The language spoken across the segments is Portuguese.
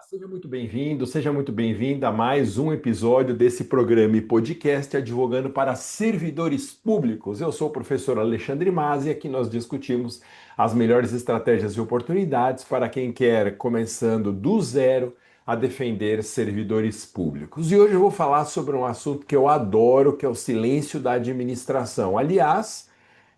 Seja muito bem-vindo, seja muito bem-vinda a mais um episódio desse programa e podcast Advogando para Servidores Públicos. Eu sou o professor Alexandre Masi e aqui nós discutimos as melhores estratégias e oportunidades para quem quer, começando do zero, a defender servidores públicos. E hoje eu vou falar sobre um assunto que eu adoro, que é o silêncio da administração. Aliás,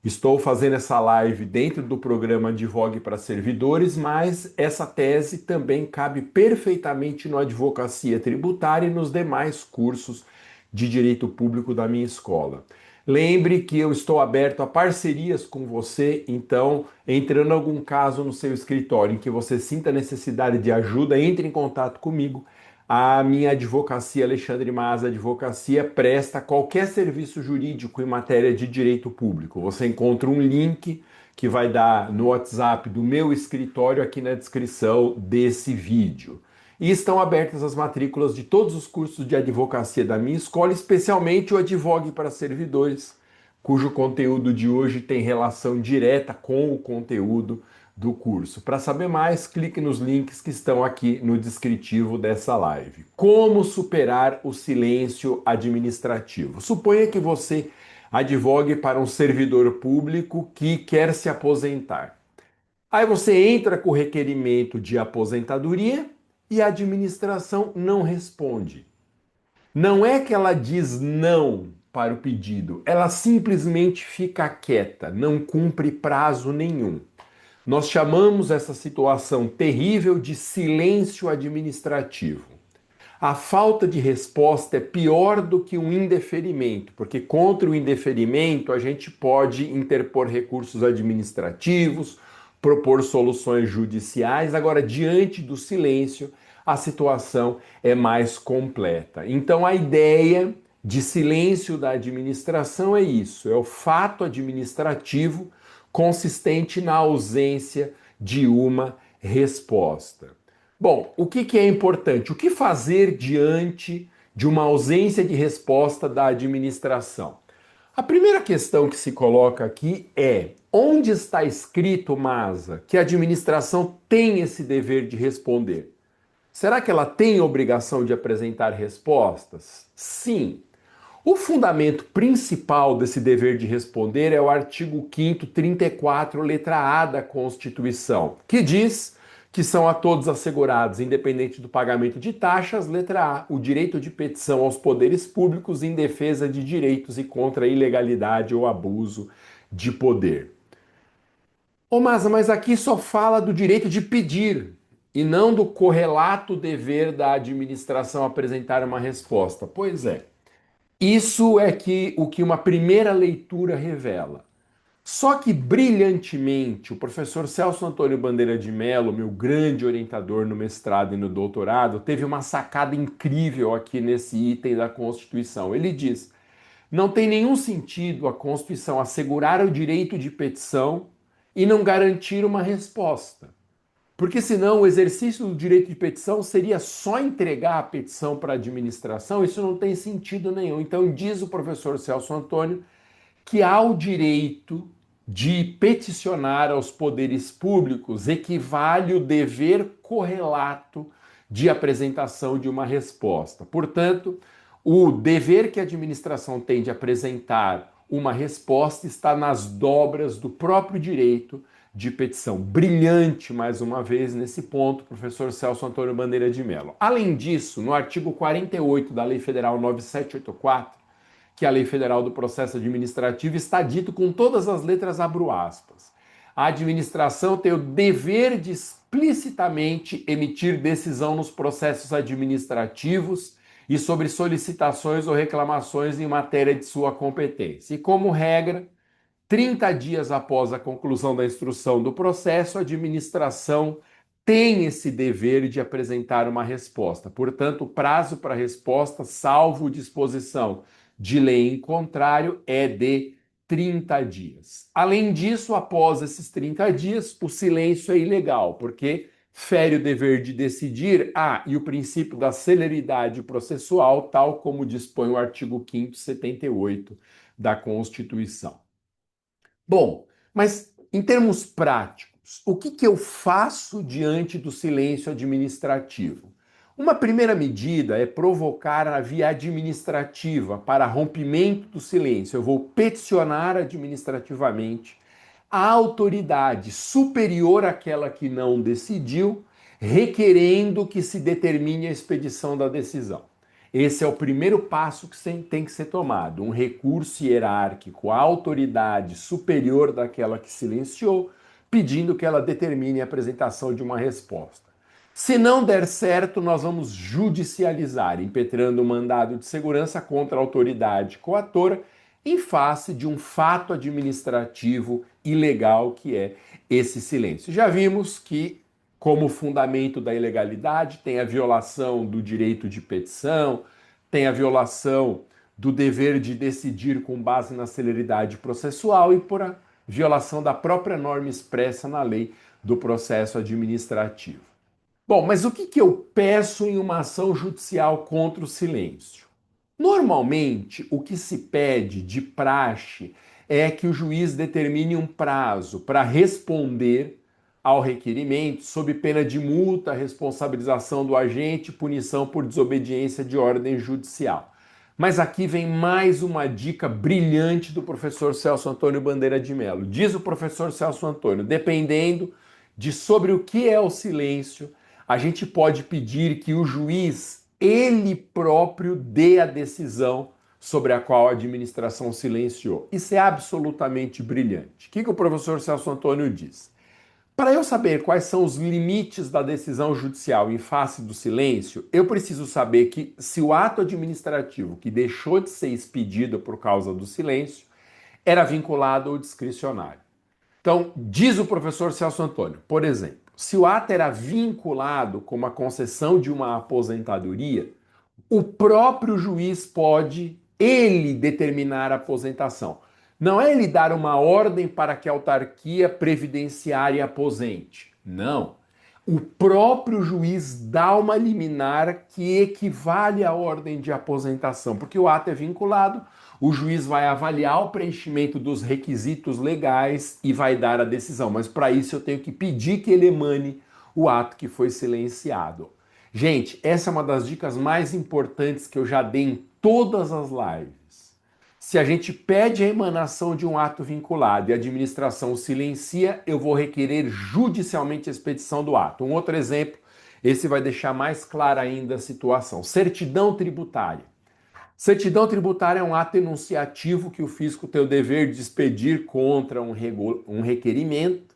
estou fazendo essa live dentro do programa Advogue para Servidores, mas essa tese também cabe perfeitamente no Advocacia Tributária e nos demais cursos de direito público da minha escola. Lembre que eu estou aberto a parcerias com você, então, entrando algum caso no seu escritório em que você sinta necessidade de ajuda, entre em contato comigo. A minha advocacia, Alexandre Maas Advocacia, presta qualquer serviço jurídico em matéria de direito público. Você encontra um link que vai dar no WhatsApp do meu escritório aqui na descrição desse vídeo. E estão abertas as matrículas de todos os cursos de advocacia da minha escola, especialmente o Advogue para Servidores, cujo conteúdo de hoje tem relação direta com o conteúdo do curso. Para saber mais, clique nos links que estão aqui no descritivo dessa live. Como superar o silêncio administrativo? Suponha que você advogue para um servidor público que quer se aposentar. Aí você entra com o requerimento de aposentadoria e a administração não responde. Não é que ela diz não para o pedido, ela simplesmente fica quieta, não cumpre prazo nenhum. Nós chamamos essa situação terrível de silêncio administrativo. A falta de resposta é pior do que um indeferimento, porque contra o indeferimento a gente pode interpor recursos administrativos, propor soluções judiciais. Agora, diante do silêncio, a situação é mais completa. Então, a ideia de silêncio da administração é isso: é o fato administrativo consistente na ausência de uma resposta. Bom, o que é importante? O que fazer diante de uma ausência de resposta da administração? A primeira questão que se coloca aqui é: onde está escrito, Masa, que a administração tem esse dever de responder? Será que ela tem obrigação de apresentar respostas? Sim. O fundamento principal desse dever de responder é o artigo 5º, 34, letra A da Constituição, que diz que são a todos assegurados, independente do pagamento de taxas, letra A, o direito de petição aos poderes públicos em defesa de direitos e contra a ilegalidade ou abuso de poder. Ô Masa, mas aqui só fala do direito de pedir e não do correlato dever da administração apresentar uma resposta. Pois é. Isso é o que uma primeira leitura revela. Só que brilhantemente, o professor Celso Antônio Bandeira de Mello, meu grande orientador no mestrado e no doutorado, teve uma sacada incrível aqui nesse item da Constituição. Ele diz: não tem nenhum sentido a Constituição assegurar o direito de petição e não garantir uma resposta. Porque senão o exercício do direito de petição seria só entregar a petição para a administração, isso não tem sentido nenhum. Então, diz o professor Celso Antônio que há o direito de peticionar aos poderes públicos, equivale o dever correlato de apresentação de uma resposta. Portanto, o dever que a administração tem de apresentar uma resposta está nas dobras do próprio direito de petição. Brilhante, mais uma vez, nesse ponto, professor Celso Antônio Bandeira de Mello. Além disso, no artigo 48 da Lei Federal 9784, que é a Lei Federal do Processo Administrativo, está dito com todas as letras, abro aspas: a administração tem o dever de explicitamente emitir decisão nos processos administrativos e sobre solicitações ou reclamações em matéria de sua competência. E, como regra, 30 dias após a conclusão da instrução do processo, a administração tem esse dever de apresentar uma resposta. Portanto, o prazo para resposta, salvo disposição de lei em contrário, é de 30 dias. Além disso, após esses 30 dias, o silêncio é ilegal, porque fere o dever de decidir, e o princípio da celeridade processual, tal como dispõe o artigo 5º, 78 da Constituição. Bom, mas em termos práticos, O que eu faço diante do silêncio administrativo? Uma primeira medida é provocar a via administrativa para rompimento do silêncio. Eu vou peticionar administrativamente a autoridade superior àquela que não decidiu, requerendo que se determine a expedição da decisão. Esse é o primeiro passo que tem que ser tomado, um recurso hierárquico à autoridade superior daquela que silenciou, pedindo que ela determine a apresentação de uma resposta. Se não der certo, nós vamos judicializar, impetrando um mandado de segurança contra a autoridade coatora em face de um fato administrativo ilegal que é esse silêncio. Já vimos que, como fundamento da ilegalidade, tem a violação do direito de petição, tem a violação do dever de decidir com base na celeridade processual e por a violação da própria norma expressa na lei do processo administrativo. Bom, mas o que eu peço em uma ação judicial contra o silêncio? Normalmente, o que se pede de praxe é que o juiz determine um prazo para responder ao requerimento, sob pena de multa, responsabilização do agente, punição por desobediência de ordem judicial. Mas aqui vem mais uma dica brilhante do professor Celso Antônio Bandeira de Mello. Diz o professor Celso Antônio, dependendo de sobre o que é o silêncio, a gente pode pedir que o juiz, ele próprio, dê a decisão sobre a qual a administração silenciou. Isso é absolutamente brilhante. O que o professor Celso Antônio diz? Para eu saber quais são os limites da decisão judicial em face do silêncio, eu preciso saber que se o ato administrativo que deixou de ser expedido por causa do silêncio era vinculado ou discricionário. Então, diz o professor Celso Antônio, por exemplo, se o ato era vinculado com a concessão de uma aposentadoria, o próprio juiz pode, ele, determinar a aposentação. Não é ele dar uma ordem para que a autarquia previdenciária aposente. Não. O próprio juiz dá uma liminar que equivale à ordem de aposentação, porque o ato é vinculado, o juiz vai avaliar o preenchimento dos requisitos legais e vai dar a decisão. Mas para isso eu tenho que pedir que ele emane o ato que foi silenciado. Gente, essa é uma das dicas mais importantes que eu já dei em todas as lives. Se a gente pede a emanação de um ato vinculado e a administração silencia, eu vou requerer judicialmente a expedição do ato. Um outro exemplo, esse vai deixar mais clara ainda a situação. Certidão tributária. Certidão tributária é um ato enunciativo que o fisco tem o dever de expedir contra um requerimento,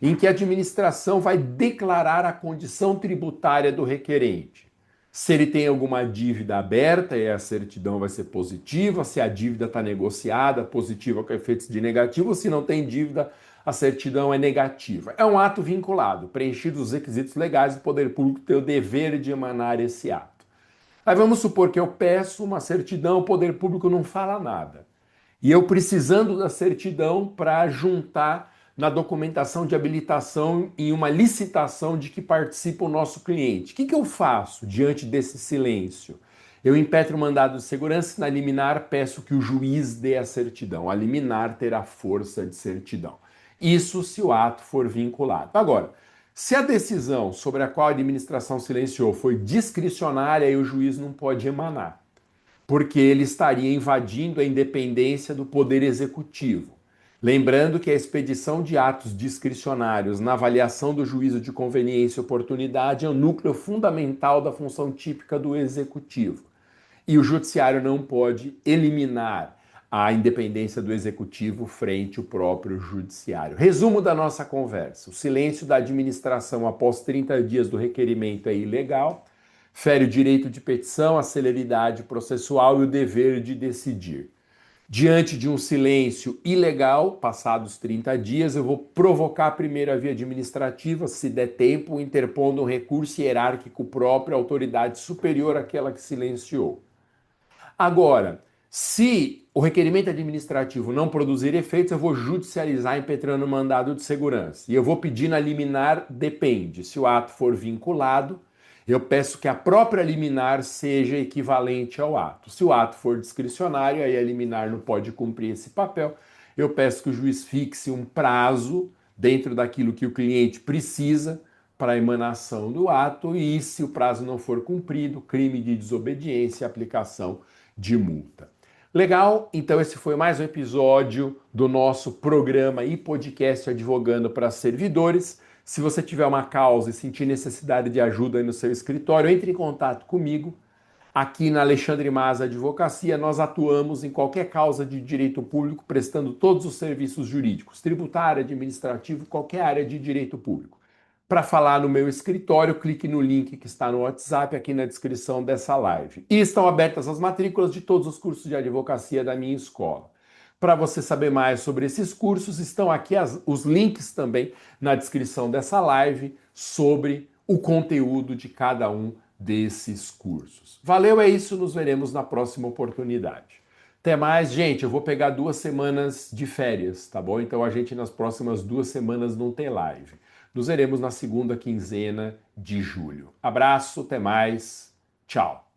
em que a administração vai declarar a condição tributária do requerente. Se ele tem alguma dívida aberta, a certidão vai ser positiva. Se a dívida está negociada, positiva com efeitos de negativo. Se não tem dívida, a certidão é negativa. É um ato vinculado. Preenchidos os requisitos legais, o poder público tem o dever de emanar esse ato. Aí vamos supor que eu peço uma certidão, o poder público não fala nada. E eu precisando da certidão para juntar na documentação de habilitação em uma licitação de que participa o nosso cliente. O que eu faço diante desse silêncio? Eu impetro o mandado de segurança e na liminar peço que o juiz dê a certidão. A liminar terá força de certidão. Isso se o ato for vinculado. Agora, se a decisão sobre a qual a administração silenciou foi discricionária, aí o juiz não pode emanar, porque ele estaria invadindo a independência do Poder Executivo. Lembrando que a expedição de atos discricionários na avaliação do juízo de conveniência e oportunidade é o núcleo fundamental da função típica do Executivo. E o Judiciário não pode eliminar a independência do Executivo frente ao próprio Judiciário. Resumo da nossa conversa. O silêncio da administração após 30 dias do requerimento é ilegal, fere o direito de petição, a celeridade processual e o dever de decidir. Diante de um silêncio ilegal, passados 30 dias, eu vou provocar a primeira via administrativa, se der tempo, interpondo um recurso hierárquico próprio à autoridade superior àquela que silenciou. Agora, se o requerimento administrativo não produzir efeitos, eu vou judicializar impetrando mandado de segurança. E eu vou pedir na liminar, depende. Se o ato for vinculado, eu peço que a própria liminar seja equivalente ao ato. Se o ato for discricionário, aí a liminar não pode cumprir esse papel. Eu peço que o juiz fixe um prazo dentro daquilo que o cliente precisa para a emanação do ato e, se o prazo não for cumprido, crime de desobediência e aplicação de multa. Legal? Então esse foi mais um episódio do nosso programa e podcast Advogando para Servidores. Se você tiver uma causa e sentir necessidade de ajuda aí no seu escritório, entre em contato comigo. Aqui na Alexandre Maza Advocacia, nós atuamos em qualquer causa de direito público, prestando todos os serviços jurídicos, tributário, administrativo, qualquer área de direito público. Para falar no meu escritório, clique no link que está no WhatsApp aqui na descrição dessa live. E estão abertas as matrículas de todos os cursos de advocacia da minha escola. Para você saber mais sobre esses cursos, estão aqui os links também na descrição dessa live sobre o conteúdo de cada um desses cursos. Valeu, é isso, nos veremos na próxima oportunidade. Até mais, gente, eu vou pegar 2 semanas de férias, tá bom? Então a gente nas próximas 2 semanas não tem live. Nos veremos na segunda quinzena de julho. Abraço, até mais, tchau.